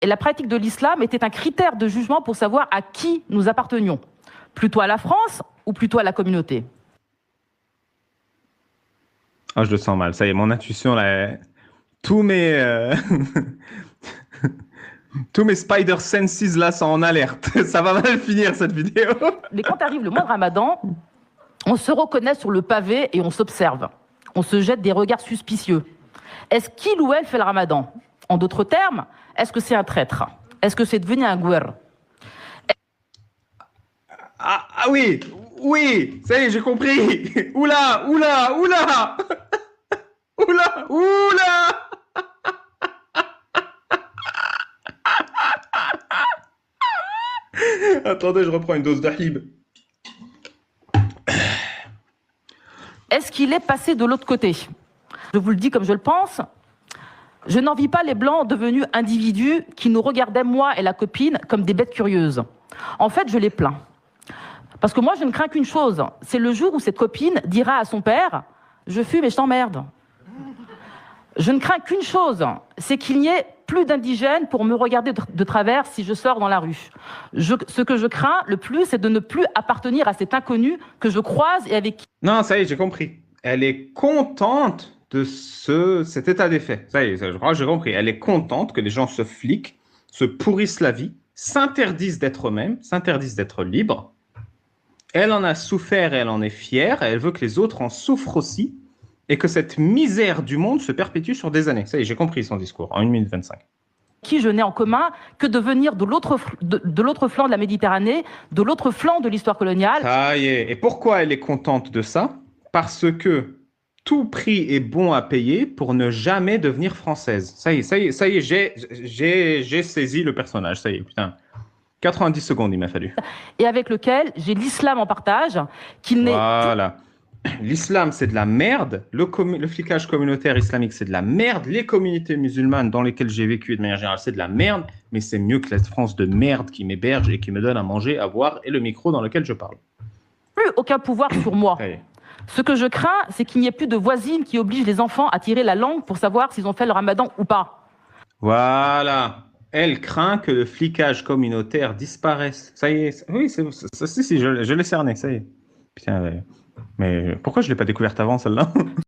Et la pratique de l'islam était un critère de jugement pour savoir à qui nous appartenions. Plutôt à la France ou plutôt à la communauté? Ah, je le sens mal. Ça y est, mon intuition, là, tous mes, tous mes spider senses, là, sont en alerte. Ça va mal finir, cette vidéo. Mais quand arrive le mois de Ramadan, on se reconnaît sur le pavé et on s'observe. On se jette des regards suspicieux. Est-ce qu'il ou elle fait le Ramadan? En d'autres termes, est-ce que c'est un traître? Est-ce que c'est devenu un gouer? Ah oui, oui, ça y est, j'ai compris. Oula, oula, oula. Oula, oula. Attendez, je reprends une dose d'halib. Est-ce qu'il est passé de l'autre côté? Je vous le dis comme je le pense. Je n'envie pas les Blancs devenus individus qui nous regardaient, moi et la copine, comme des bêtes curieuses. En fait, je les plains. Parce que moi, je ne crains qu'une chose, c'est le jour où cette copine dira à son père « Je fume et je t'emmerde ». Je ne crains qu'une chose, c'est qu'il n'y ait plus d'indigènes pour me regarder de travers si je sors dans la rue. Ce que je crains le plus, c'est de ne plus appartenir à cet inconnu que je croise et avec qui... Non, ça y est, j'ai compris. Elle est contente de cet état des faits. Ça y est, je crois que j'ai compris. Elle est contente que les gens se fliquent, se pourrissent la vie, s'interdisent d'être eux-mêmes, s'interdisent d'être libres. Elle en a souffert et elle en est fière. Et elle veut que les autres en souffrent aussi et que cette misère du monde se perpétue sur des années. Ça y est, j'ai compris son discours en 1 minute 25. Qui je n'ai en commun que de venir de l'autre flanc de la Méditerranée, de l'autre flanc de l'histoire coloniale. Ça y est. Et pourquoi elle est contente de ça? Parce que tout prix est bon à payer pour ne jamais devenir française. Ça y est, ça y est, ça y est, j'ai saisi le personnage. Ça y est, putain. 90 secondes, il m'a fallu. Et avec lequel j'ai l'islam en partage, qu'il n'est... Voilà. L'islam, c'est de la merde. Le flicage communautaire islamique, c'est de la merde. Les communautés musulmanes dans lesquelles j'ai vécu, de manière générale, c'est de la merde. Mais c'est mieux que la France de merde qui m'héberge et qui me donne à manger, à boire et le micro dans lequel je parle. Plus aucun pouvoir sur moi. Ça y est. Ce que je crains, c'est qu'il n'y ait plus de voisines qui obligent les enfants à tirer la langue pour savoir s'ils ont fait le ramadan ou pas. Voilà. Elle craint que le flicage communautaire disparaisse. Ça y est. Oui, si, je l'ai cerné, ça y est. Putain, mais pourquoi je ne l'ai pas découverte avant, celle-là?